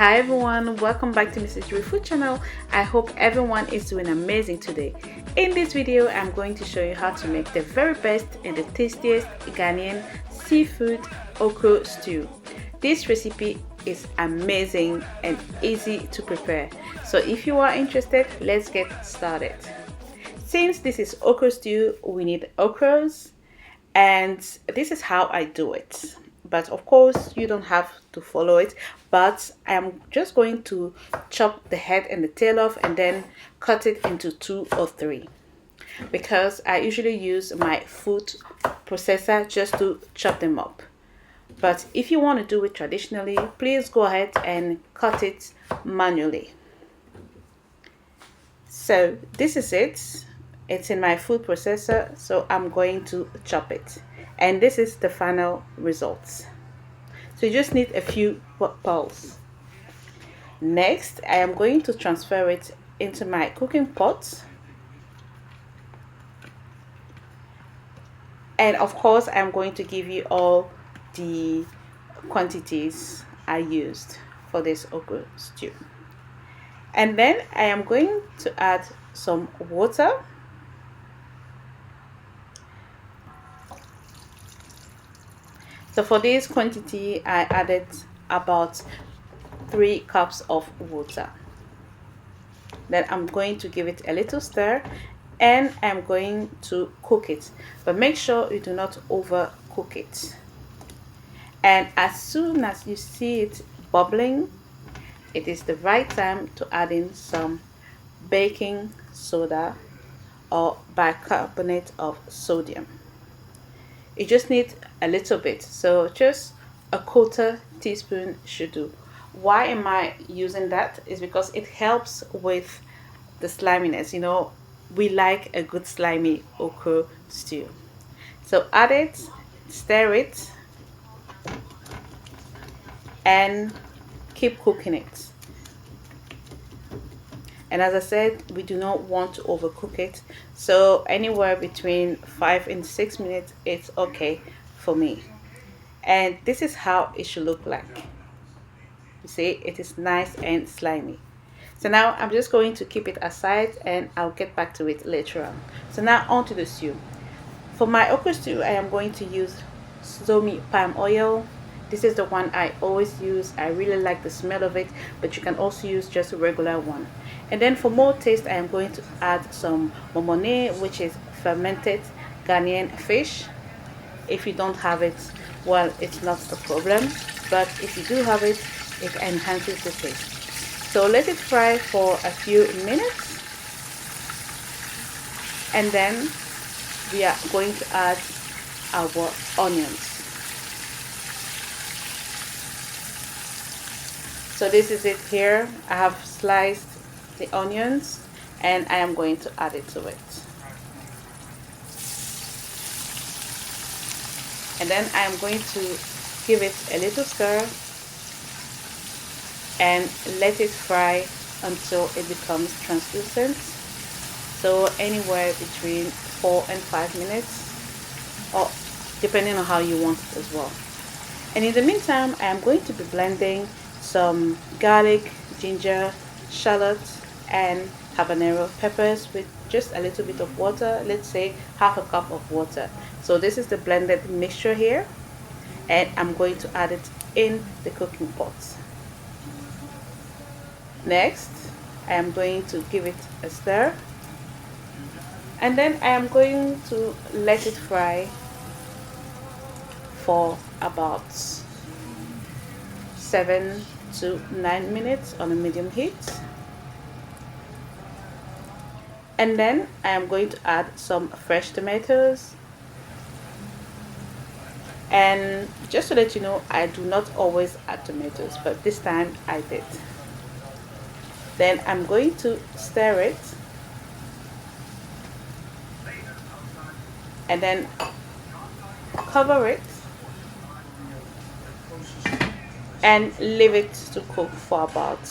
Hi everyone, welcome back to Mrs. Joy Food channel. I hope everyone is doing amazing today. In this video, I'm going to show you how to make the very best and the tastiest Ghanaian seafood okra stew. This recipe is amazing and easy to prepare. So if you are interested, let's get started. Since this is okra stew, we need okras, and this is how I do it. But of course you don't have to follow it, but I'm just going to chop the head and the tail off and then cut it into 2 or 3, because I usually use my food processor just to chop them up. But if you want to do it traditionally, please go ahead and cut it manually. So this is it. It's in my food processor, so I'm going to chop it. And this is the final results. So you just need a few pulses. Next, I am going to transfer it into my cooking pot. And of course, I'm going to give you all the quantities I used for this okra stew. And then I am going to add some water. So for this quantity, I added about 3 cups of water. Then I'm going to give it a little stir and I'm going to cook it. But make sure you do not overcook it. And as soon as you see it bubbling, it is the right time to add in some baking soda or bicarbonate of sodium. You just need a little bit, so just a 1/4 teaspoon should do. Why am I using that? Is because it helps with the sliminess. You know, we like a good slimy okra stew. So add it, stir it, and keep cooking it. And as I said, we do not want to overcook it, so anywhere between 5 and 6 minutes it's okay for me. And this is how it should look like. You see, it is nice and slimy. So now I'm just going to keep it aside and I'll get back to it later on. So now on to the stew. For my okra stew, I am going to use ZOMI palm oil. This is the one I always use. I really like the smell of it, but you can also use just a regular one. And then for more taste, I am going to add some MOMONE, which is fermented Ghanaian fish. If you don't have it, well, it's not a problem, but if you do have it, it enhances the taste. So let it fry for a few minutes, and then we are going to add our onions. So this is it here. I have sliced the onions and I am going to add it to it. And then I am going to give it a little stir and let it fry until it becomes translucent. So anywhere between 4 and 5 minutes, or depending on how you want it as well. And in the meantime, I am going to be blending some garlic, ginger, shallot, and habanero peppers with just a little bit of water. Let's say half a cup of water. So this is the blended mixture here, and I'm going to add it in the cooking pot. Next, I am going to give it a stir, and then I am going to let it fry for about 7 to 9 minutes on a medium heat. And then I am going to add some fresh tomatoes. And just to let you know, I do not always add tomatoes, but this time I did. Then I'm going to stir it and then cover it and leave it to cook for about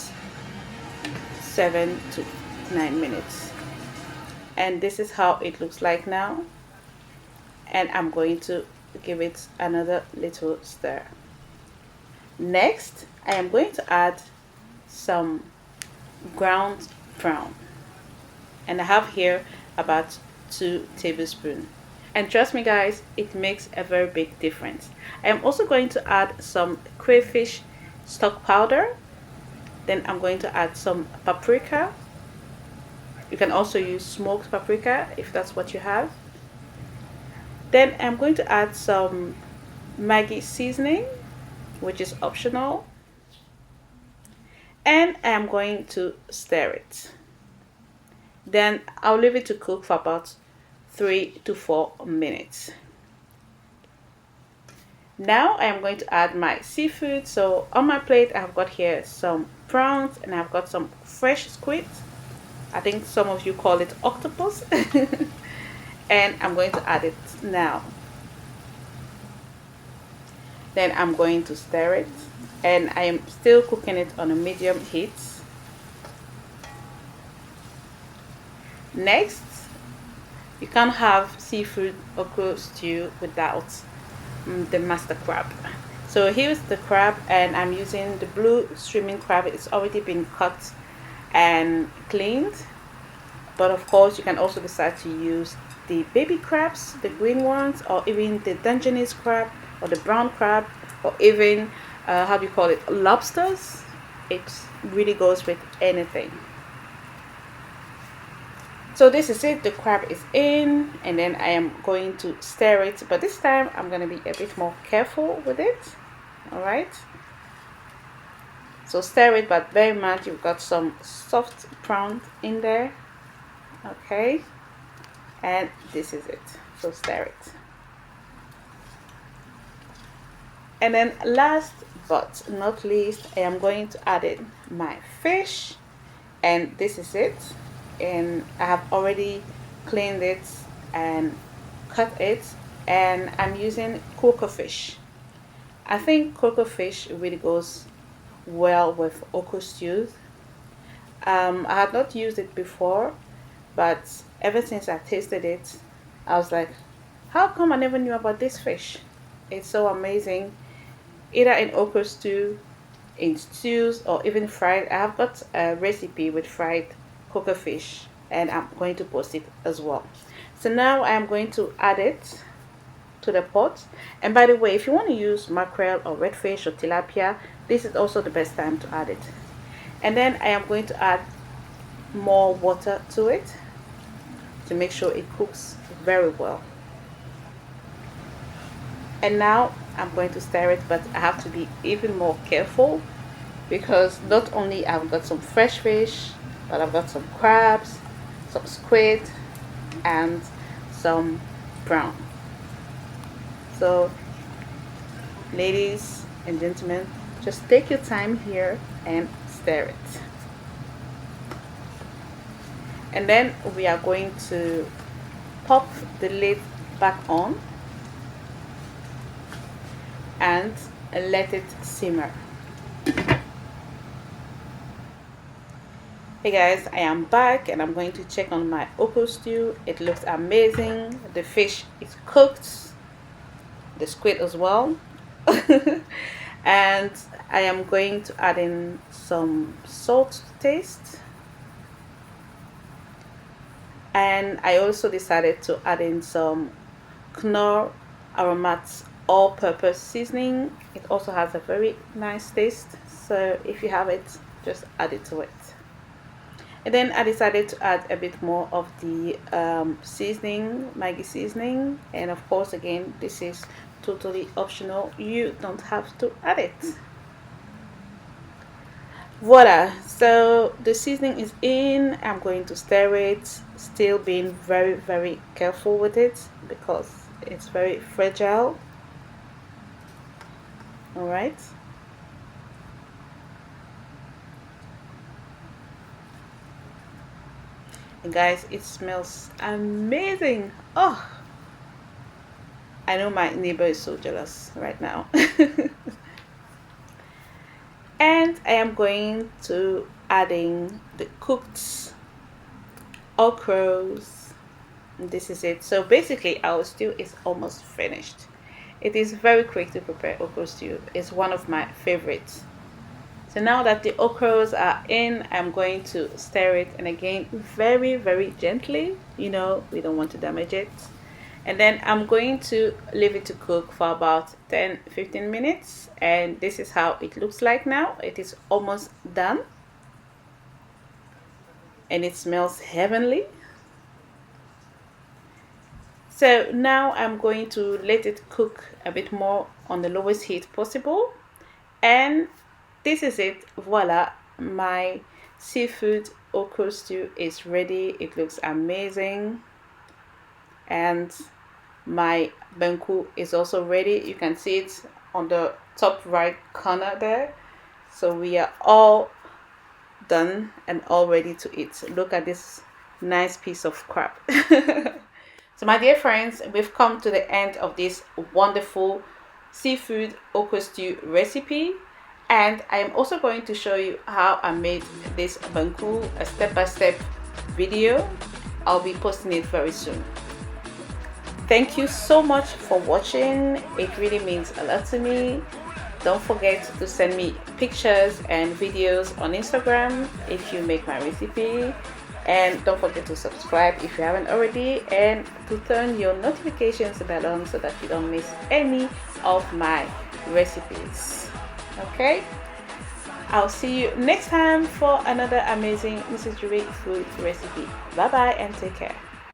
7 to 9 minutes. And this is how it looks like now. And I'm going to give it another little stir. Next, I am going to add some ground prawn, and I have here about 2 tablespoons. And trust me guys, it makes a very big difference. I am also going to add some crayfish stock powder. Then I'm going to add some paprika. You can also use smoked paprika if that's what you have. Then I'm going to add some Maggi seasoning, which is optional. And I'm going to stir it. Then I'll leave it to cook for about 3 to 4 minutes. Now I am going to add my seafood. So on my plate I've got here some prawns and I've got some fresh squid. I think some of you call it octopus. And I'm going to add it now. Then I'm going to stir it, and I am still cooking it on a medium heat. Next, you can't have seafood Okrosoup without the master crab. So here's the crab, and I'm using the blue streaming crab. It's already been cut and cleaned, but of course you can also decide to use the baby crabs, the green ones, or even the Dungeness crab or the brown crab, or even how do you call it, lobsters. It really goes with anything. So this is it, the crab is in, and then I am going to stir it, but this time I'm going to be a bit more careful with it. All right, so stir it, but bear in mind you've got some soft prawns in there. Okay, and this is it, so stir it. And then last but not least, I am going to add in my fish, and this is it. And I have already cleaned it and cut it, and I'm using CROAKER fish. I think CROAKER fish really goes well with Okrostew. I had not used it before, but ever since I tasted it, I was like, how come I never knew about this fish? It's so amazing, either in Okrostew, in stews, or even fried. I have got a recipe with fried CROAKER fish, and I'm going to post it as well. So now I am going to add it to the pot. And by the way, if you want to use mackerel or redfish or tilapia, this is also the best time to add it. And then I am going to add more water to it to make sure it cooks very well. And now I'm going to stir it, but I have to be even more careful, because not only I've got some fresh fish, but I've got some crabs, some squid, and some prawn. So ladies and gentlemen, just take your time here and stir it. And then we are going to pop the lid back on and let it simmer. Hey guys, I am back and I'm going to check on my Okrostew. It looks amazing. The fish is cooked, the squid as well. And I am going to add in some salt to taste. And I also decided to add in some KNOOR Aromat all-purpose seasoning. It also has a very nice taste, so if you have it, just add it to it. And then I decided to add a bit more of the seasoning, Maggi seasoning, and of course again this is totally optional, you don't have to add it. Voila, so the seasoning is in. I'm going to stir it, still being very careful with it because it's very fragile. All right, and guys, it smells amazing. Oh, I know my neighbor is so jealous right now. And I am going to adding the cooked okras. This is it. So basically our stew is almost finished. It is very quick to prepare okra stew. It's one of my favorites. So now that the okras are in, I'm going to stir it, and again very, very gently, you know, we don't want to damage it. And then I'm going to leave it to cook for about 10-15 minutes, and this is how it looks like now. It is almost done and it smells heavenly. So now I'm going to let it cook a bit more on the lowest heat possible, and this is it. Voila, my seafood okra stew is ready. It looks amazing, and my banku is also ready. You can see it on the top right corner there. So we are all done and all ready to eat. Look at this nice piece of crab. So my dear friends, we've come to the end of this wonderful seafood okra stew recipe, and I am also going to show you how I made this banku, a step-by-step video. I'll be posting it very soon. Thank you so much for watching. It really means a lot to me. Don't forget to send me pictures and videos on Instagram if you make my recipe, and don't forget to subscribe if you haven't already, and to turn your notifications bell on so that you don't miss any of my recipes. Okay, I'll see you next time for another amazing Mrs. Julie food recipe. Bye bye and take care.